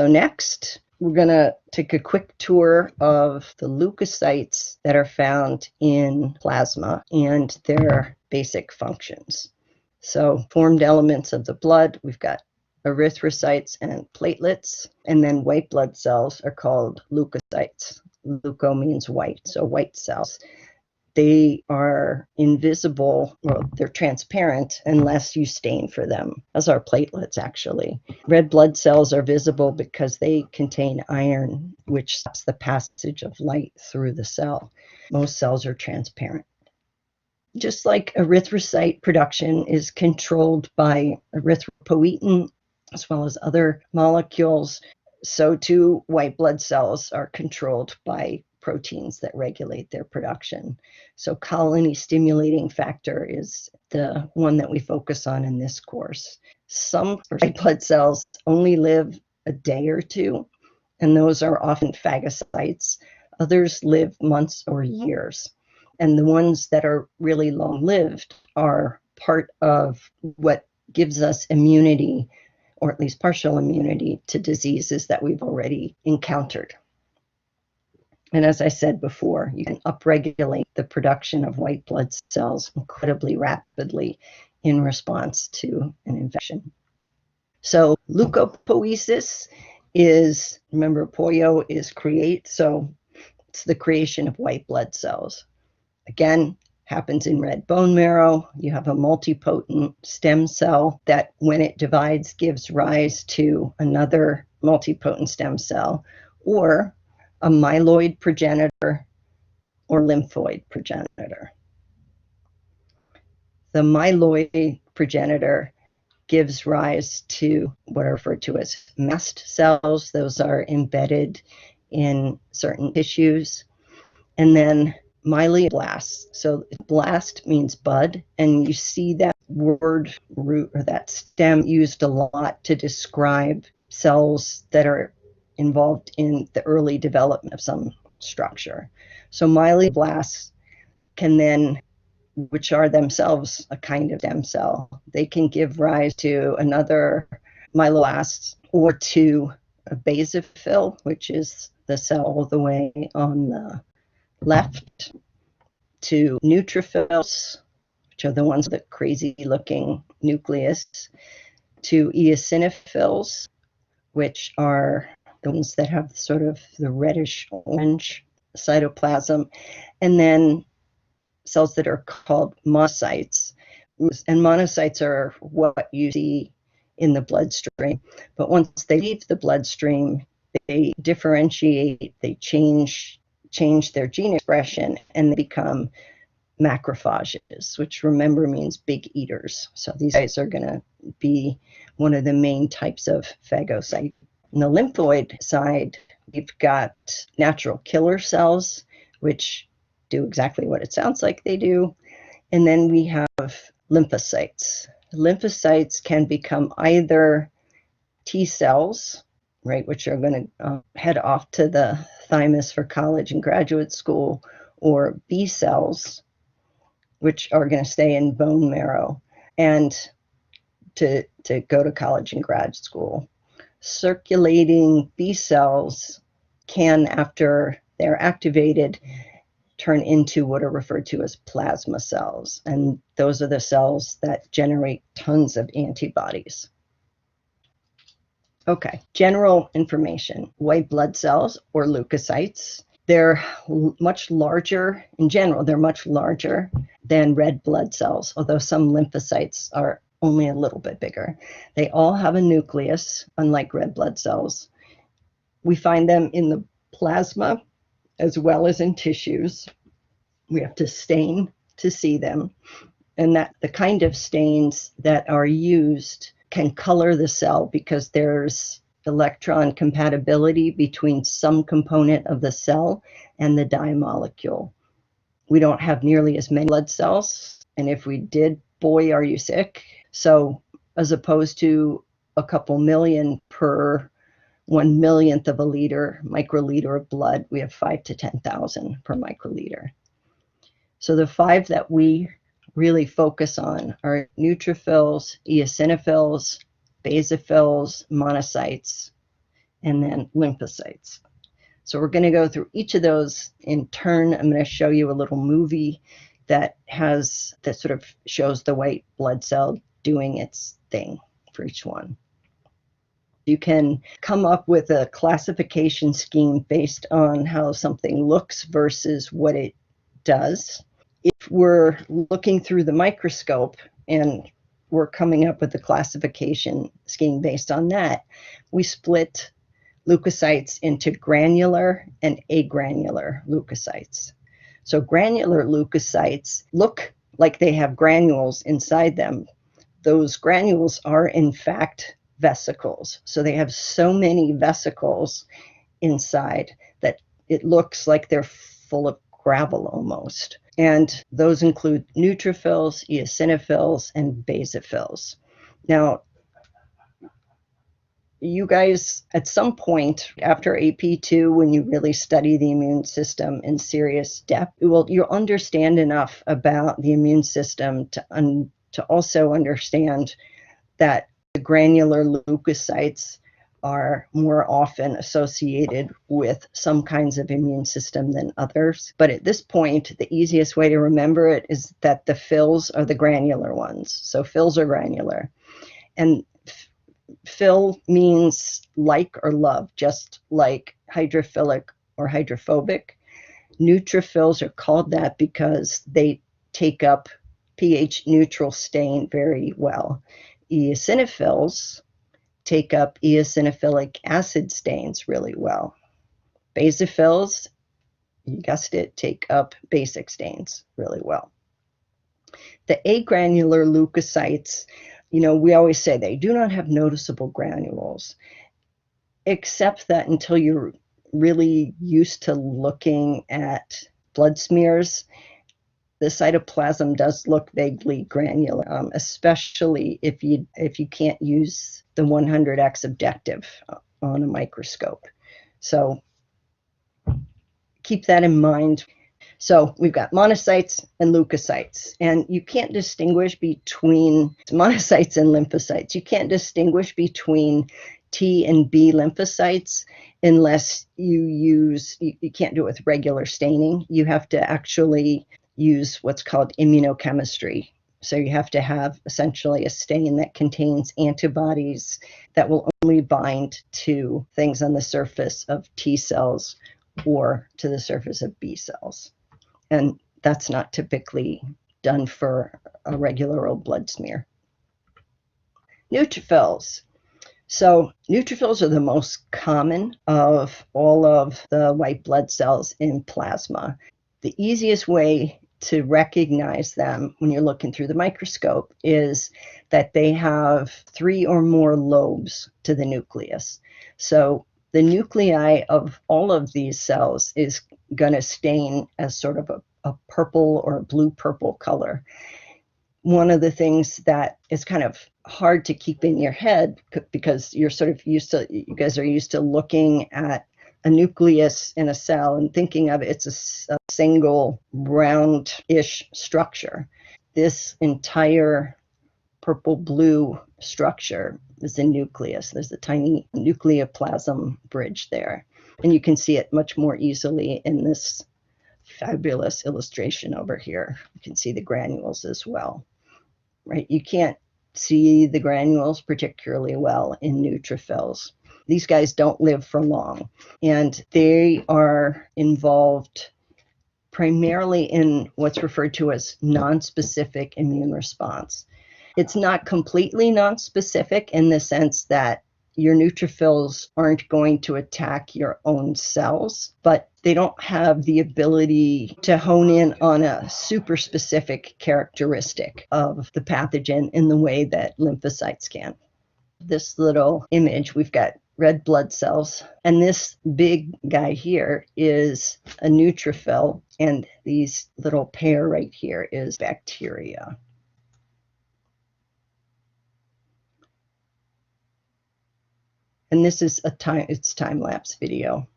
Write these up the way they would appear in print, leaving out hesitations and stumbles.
So next, we're going to take a quick tour of the leukocytes that are found in plasma and their basic functions. So formed elements of the blood, we've got erythrocytes and platelets, and then white blood cells are called leukocytes. Leuko means white, so white cells. They are invisible, well, they're transparent unless you stain for them, as are platelets actually. Red blood cells are visible because they contain iron, which stops the passage of light through the cell. Most cells are transparent. Just like erythrocyte production is controlled by erythropoietin as well as other molecules, so too white blood cells are controlled by proteins that regulate their production. So colony stimulating factor is the one that we focus on in this course. Some white blood cells only live a day or two, and those are often phagocytes. Others live months or years. And the ones that are really long-lived are part of what gives us immunity, or at least partial immunity, to diseases that we've already encountered. And as I said before, you can upregulate the production of white blood cells incredibly rapidly in response to an infection. So leukopoesis is, remember, poio is create, so it's the creation of white blood cells. Again, happens in red bone marrow. You have a multipotent stem cell that, when it divides, gives rise to another multipotent stem cell, or a myeloid progenitor or lymphoid progenitor. The myeloid progenitor gives rise to what are referred to as mast cells. Those are embedded in certain tissues. And then myeloblasts. So blast means bud, and you see that word root or that stem used a lot to describe cells that are involved in the early development of some structure. So myeloblasts can then, which are themselves a kind of stem cell, they can give rise to another myeloblast or to a basophil, which is the cell all the way on the left, to neutrophils, which are the ones with the crazy looking nucleus, to eosinophils, which are the ones that have sort of the reddish orange cytoplasm, and then cells that are called monocytes. And monocytes are what you see in the bloodstream. But once they leave the bloodstream, they differentiate, they change their gene expression, and they become macrophages, which, remember, means big eaters. So these guys are going to be one of the main types of phagocyte. On the lymphoid side, we've got natural killer cells, which do exactly what it sounds like they do. And then we have lymphocytes. Lymphocytes can become either T cells, right, which are going to head off to the thymus for college and graduate school, or B cells, which are going to stay in bone marrow and to go to college and grad school. Circulating B cells can, after they're activated, turn into what are referred to as plasma cells. And those are the cells that generate tons of antibodies. Okay, general information. White blood cells, or leukocytes, they're much larger, in general, they're much larger than red blood cells, although some lymphocytes are only a little bit bigger. They all have a nucleus, unlike red blood cells. We find them in the plasma as well as in tissues. We have to stain to see them, and that the kind of stains that are used can color the cell because there's electron compatibility between some component of the cell and the dye molecule. We don't have nearly as many blood cells, and if we did, boy, are you sick. So as opposed to a couple million per 1/1,000,000th of a liter, microliter of blood, we have 5 to 10,000 per microliter. So the 5 that we really focus on are neutrophils, eosinophils, basophils, monocytes, and then lymphocytes. So we're going to go through each of those in turn. I'm going to show you a little movie that sort of shows the white blood cell doing its thing for each one. You can come up with a classification scheme based on how something looks versus what it does. If we're looking through the microscope and we're coming up with a classification scheme based on that, we split leukocytes into granular and agranular leukocytes. So granular leukocytes look like they have granules inside them. Those granules are in fact vesicles. So they have so many vesicles inside that it looks like they're full of gravel almost. And those include neutrophils, eosinophils, and basophils. Now, you guys, at some point after AP2, when you really study the immune system in serious depth, you'll understand enough about the immune system to also understand that the granular leukocytes are more often associated with some kinds of immune system than others. But at this point, the easiest way to remember it is that the phils are the granular ones. So phils are granular. And phil means like or love, just like hydrophilic or hydrophobic. Neutrophils are called that because they take up pH neutral stain very well. Eosinophils take up eosinophilic acid stains really well. Basophils, you guessed it, take up basic stains really well. The agranular leukocytes, we always say they do not have noticeable granules, except that until you're really used to looking at blood smears, the cytoplasm does look vaguely granular, especially if you can't use the 100x objective on a microscope. So keep that in mind. So we've got monocytes and leukocytes, and you can't distinguish between monocytes and lymphocytes. You can't distinguish between T and B lymphocytes unless you can't do it with regular staining. You have to actually use what's called immunochemistry. So you have to have essentially a stain that contains antibodies that will only bind to things on the surface of T cells or to the surface of B cells. And that's not typically done for a regular old blood smear. Neutrophils. So neutrophils are the most common of all of the white blood cells in plasma. The easiest way to recognize them when you're looking through the microscope is that they have 3 or more lobes to the nucleus. So the nuclei of all of these cells is going to stain as sort of a purple or a blue-purple color. One of the things that is kind of hard to keep in your head, because you guys are used to looking at a nucleus in a cell and thinking of it's a single round-ish structure. This entire purple-blue structure is the nucleus. There's a tiny nucleoplasm bridge there. And you can see it much more easily in this fabulous illustration over here. You can see the granules as well, right? You can't see the granules particularly well in neutrophils. These guys don't live for long, and they are involved primarily in what's referred to as nonspecific immune response. It's not completely nonspecific in the sense that your neutrophils aren't going to attack your own cells, but they don't have the ability to hone in on a super specific characteristic of the pathogen in the way that lymphocytes can. This little image, we've got red blood cells, and this big guy here is a neutrophil, and these little pair right here is bacteria. And this is it's time-lapse video.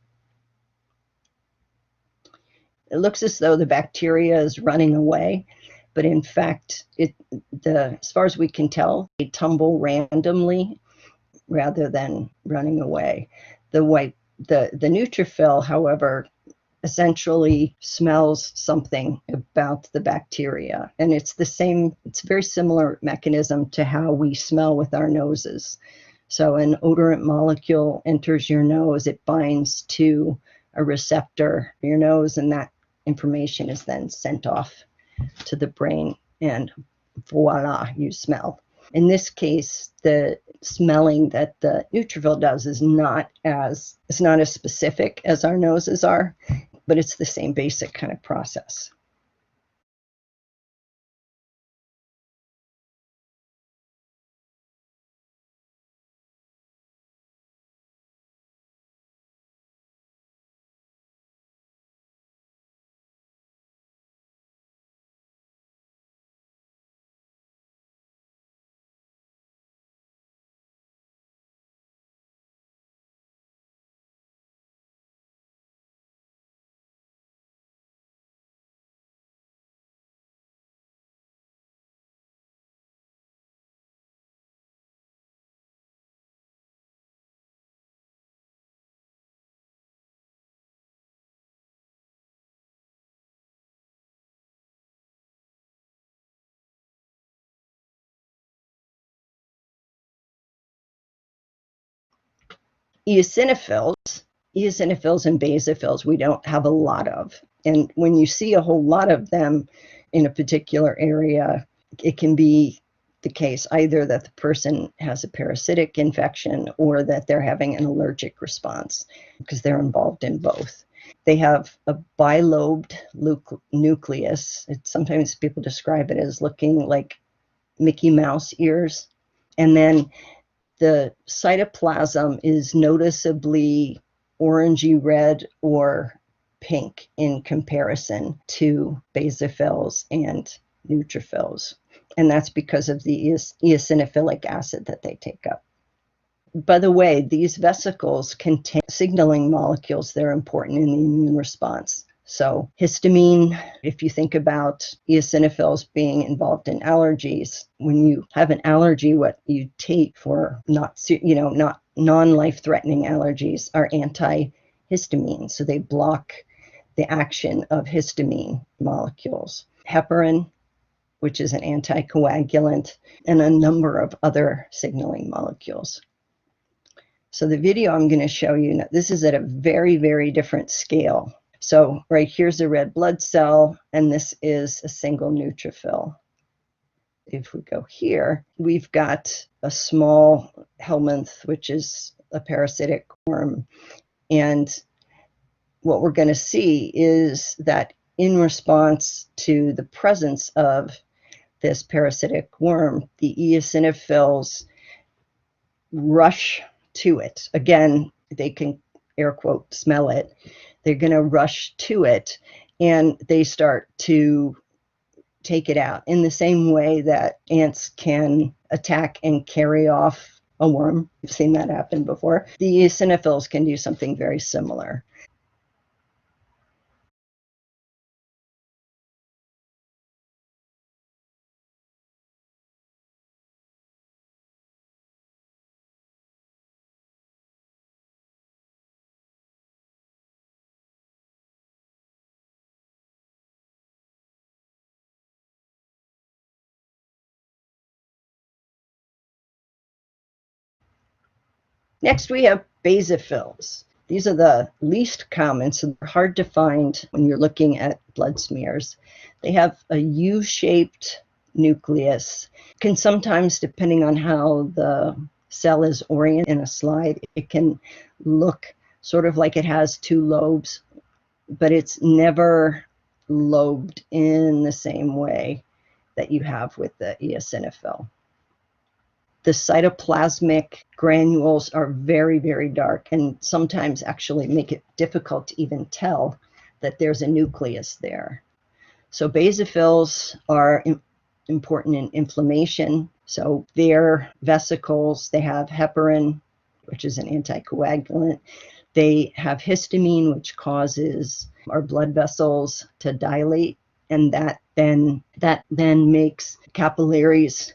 It looks as though the bacteria is running away, but in fact, as far as we can tell, they tumble randomly rather than running away. The neutrophil, however, essentially smells something about the bacteria. And it's a very similar mechanism to how we smell with our noses. So an odorant molecule enters your nose, it binds to a receptor in your nose, and that information is then sent off to the brain, and voila, you smell. In this case, the smelling that the neutrophil does is not as specific as our noses are, but it's the same basic kind of process. Eosinophils and basophils we don't have a lot of. And when you see a whole lot of them in a particular area, it can be the case either that the person has a parasitic infection or that they're having an allergic response, because they're involved in both. They have a bilobed nucleus. Sometimes people describe it as looking like Mickey Mouse ears. And then the cytoplasm is noticeably orangey red or pink in comparison to basophils and neutrophils. And that's because of the eosinophilic acid that they take up. By the way, these vesicles contain signaling molecules that are important in the immune response. So histamine, if you think about eosinophils being involved in allergies, when you have an allergy, what you take for not non-life-threatening allergies are antihistamines. So they block the action of histamine molecules. Heparin, which is an anticoagulant, and a number of other signaling molecules. So the video I'm going to show you, this is at a very, very different scale. So right here's a red blood cell, and this is a single neutrophil. If we go here, we've got a small helminth, which is a parasitic worm. And what we're going to see is that in response to the presence of this parasitic worm, the eosinophils rush to it. Again, they can, air quote, smell it. They're going to rush to it, and they start to take it out in the same way that ants can attack and carry off a worm. We've seen that happen before. The eosinophils can do something very similar. Next, we have basophils. These are the least common, so they're hard to find when you're looking at blood smears. They have a U-shaped nucleus. Can sometimes, depending on how the cell is oriented in a slide, it can look sort of like it has two lobes, but it's never lobed in the same way that you have with the eosinophil. The cytoplasmic granules are very, very dark and sometimes actually make it difficult to even tell that there's a nucleus there. So basophils are important in inflammation. So their vesicles, they have heparin, which is an anticoagulant. They have histamine, which causes our blood vessels to dilate, and that then makes capillaries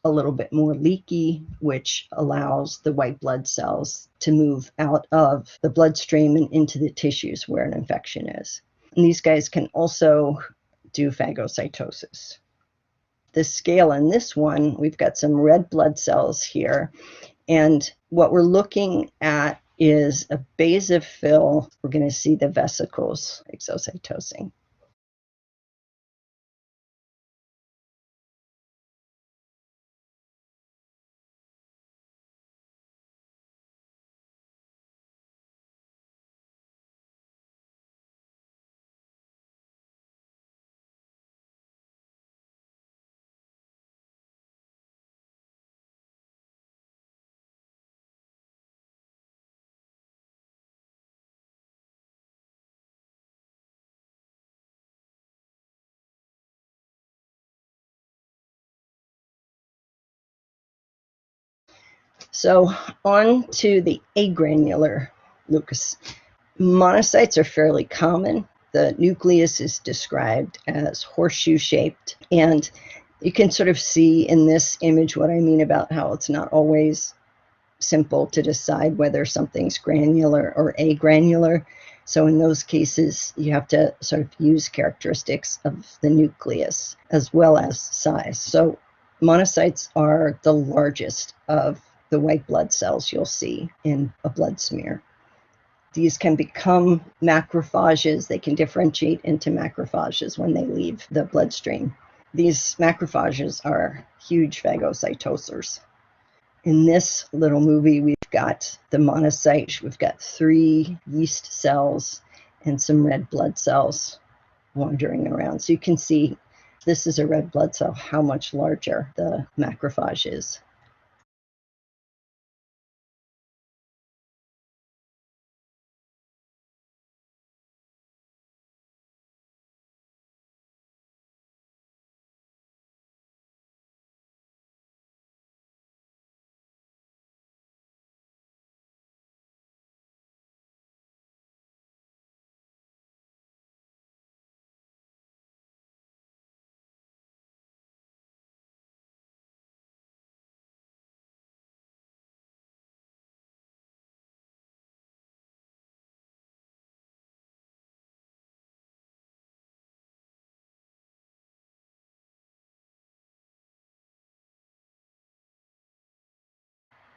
a little bit more leaky, which allows the white blood cells to move out of the bloodstream and into the tissues where an infection is. And these guys can also do phagocytosis. The scale in this one, we've got some red blood cells here, and what we're looking at is a basophil. We're going to see the vesicles exocytosing. So on to the agranular leukocytes. Monocytes are fairly common. The nucleus is described as horseshoe-shaped, and you can sort of see in this image what I mean about how it's not always simple to decide whether something's granular or agranular. So in those cases, you have to sort of use characteristics of the nucleus as well as size. So monocytes are the largest of the white blood cells you'll see in a blood smear. These can become macrophages. They can differentiate into macrophages when they leave the bloodstream. These macrophages are huge phagocytosers. In this little movie, we've got the monocyte, we've got 3 yeast cells and some red blood cells wandering around. So you can see this is a red blood cell, how much larger the macrophage is.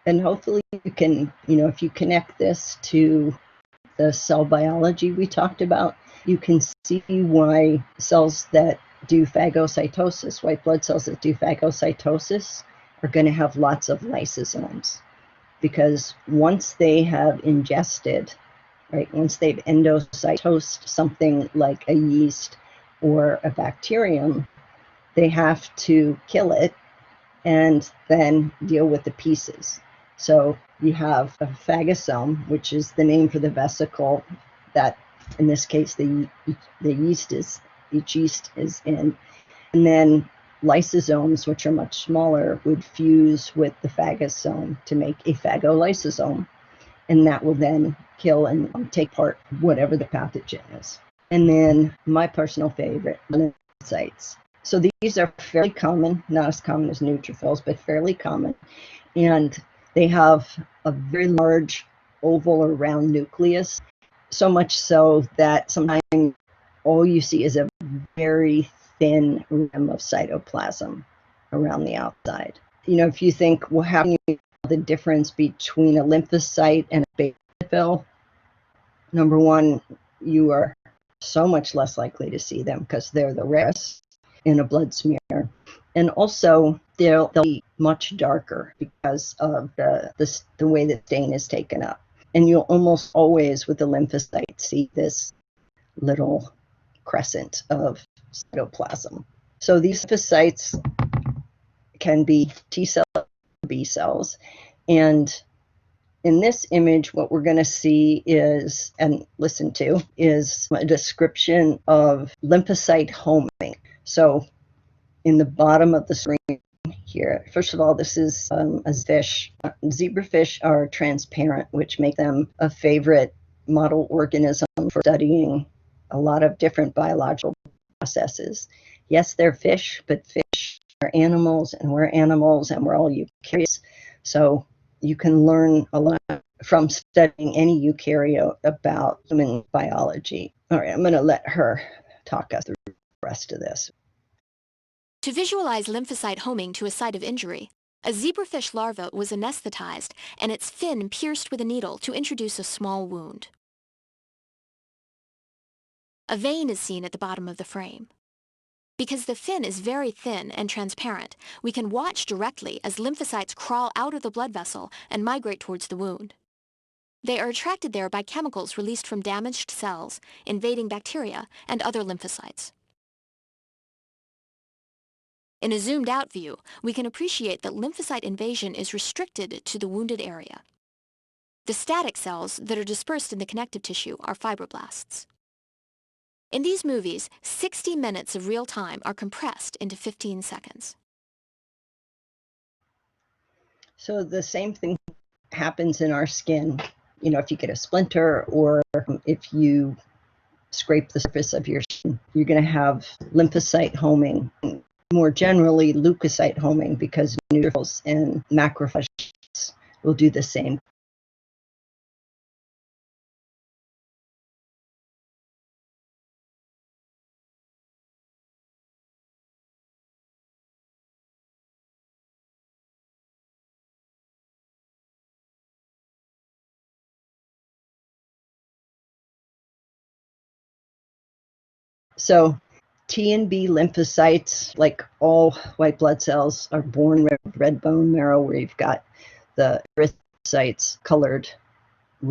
And hopefully you can, if you connect this to the cell biology we talked about, you can see why cells that do phagocytosis, white blood cells that do phagocytosis, are going to have lots of lysosomes. Because once they have ingested, right, once they've endocytosed something like a yeast or a bacterium, they have to kill it and then deal with the pieces. So you have a phagosome, which is the name for the vesicle that, in this case, each yeast is in. And then lysosomes, which are much smaller, would fuse with the phagosome to make a phagolysosome. And that will then kill and take part whatever the pathogen is. And then my personal favorite, monocytes. So these are fairly common, not as common as neutrophils, but fairly common. And they have a very large oval or round nucleus, so much so that sometimes all you see is a very thin rim of cytoplasm around the outside. If you think, well, how can you tell the difference between a lymphocyte and a basophil? Number one, you are so much less likely to see them because they're the rarest in a blood smear. And also, they'll be much darker because of the way the stain is taken up. And you'll almost always, with the lymphocyte, see this little crescent of cytoplasm. So these lymphocytes can be T cells or B cells. And in this image, what we're going to see is, and listen to, is a description of lymphocyte homing. So in the bottom of the screen here, first of all, this is a fish. Zebrafish are transparent, which make them a favorite model organism for studying a lot of different biological processes. Yes, they're fish, but fish animals, and we're animals, and we're all eukaryotes. So you can learn a lot from studying any eukaryote about human biology. All right, I'm going to let her talk us through the rest of this. To visualize lymphocyte homing to a site of injury, a zebrafish larva was anesthetized and its fin pierced with a needle to introduce a small wound. A vein is seen at the bottom of the frame. Because the fin is very thin and transparent, we can watch directly as lymphocytes crawl out of the blood vessel and migrate towards the wound. They are attracted there by chemicals released from damaged cells, invading bacteria and other lymphocytes. In a zoomed-out view, we can appreciate that lymphocyte invasion is restricted to the wounded area. The static cells that are dispersed in the connective tissue are fibroblasts. In these movies, 60 minutes of real time are compressed into 15 seconds. So the same thing happens in our skin. You know, if you get a splinter or if you scrape the surface of your skin, you're going to have lymphocyte homing. More generally, leukocyte homing, because neutrophils and macrophages will do the same. So T and B lymphocytes, like all white blood cells, are born with red bone marrow, where you've got the erythrocytes colored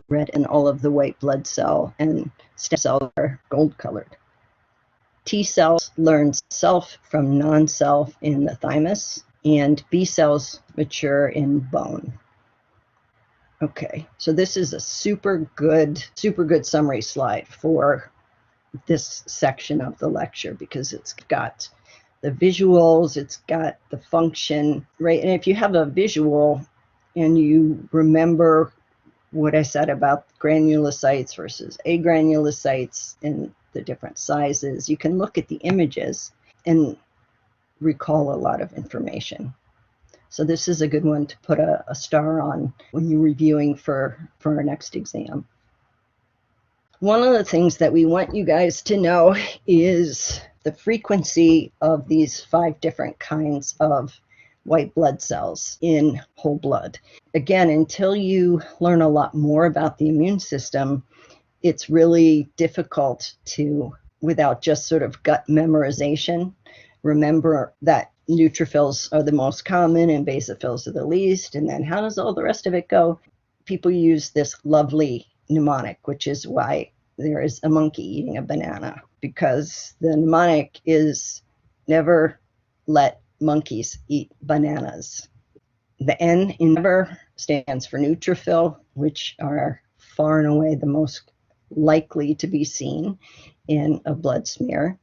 red and all of the white blood cell, and stem cells are gold colored. T cells learn self from non-self in the thymus, and B cells mature in bone. Okay, so this is a super good summary slide for this section of the lecture, because it's got the visuals, it's got the function, right? And if you have a visual and you remember what I said about granulocytes versus agranulocytes and the different sizes, you can look at the images and recall a lot of information. So this is a good one to put a star on when you're reviewing for our next exam. One of the things that we want you guys to know is the frequency of these 5 different kinds of white blood cells in whole blood. Again, until you learn a lot more about the immune system, it's really difficult to, without just sort of gut memorization, remember that neutrophils are the most common and basophils are the least, and then how does all the rest of it go? People use this lovely mnemonic, which is why there is a monkey eating a banana, because the mnemonic is never let monkeys eat bananas. The N in never stands for neutrophil, which are far and away the most likely to be seen in a blood smear.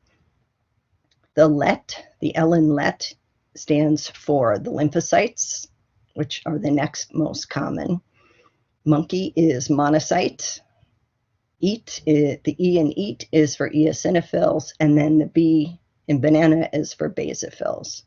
The let, the L in let, stands for the lymphocytes, which are the next most common. Monkey is monocyte. Eat, the E in eat is for eosinophils, and then the B in banana is for basophils.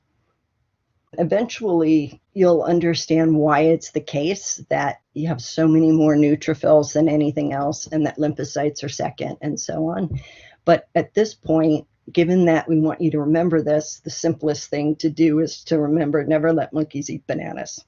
Eventually, you'll understand why it's the case that you have so many more neutrophils than anything else, and that lymphocytes are second, and so on. But at this point, given that we want you to remember this, the simplest thing to do is to remember, never let monkeys eat bananas.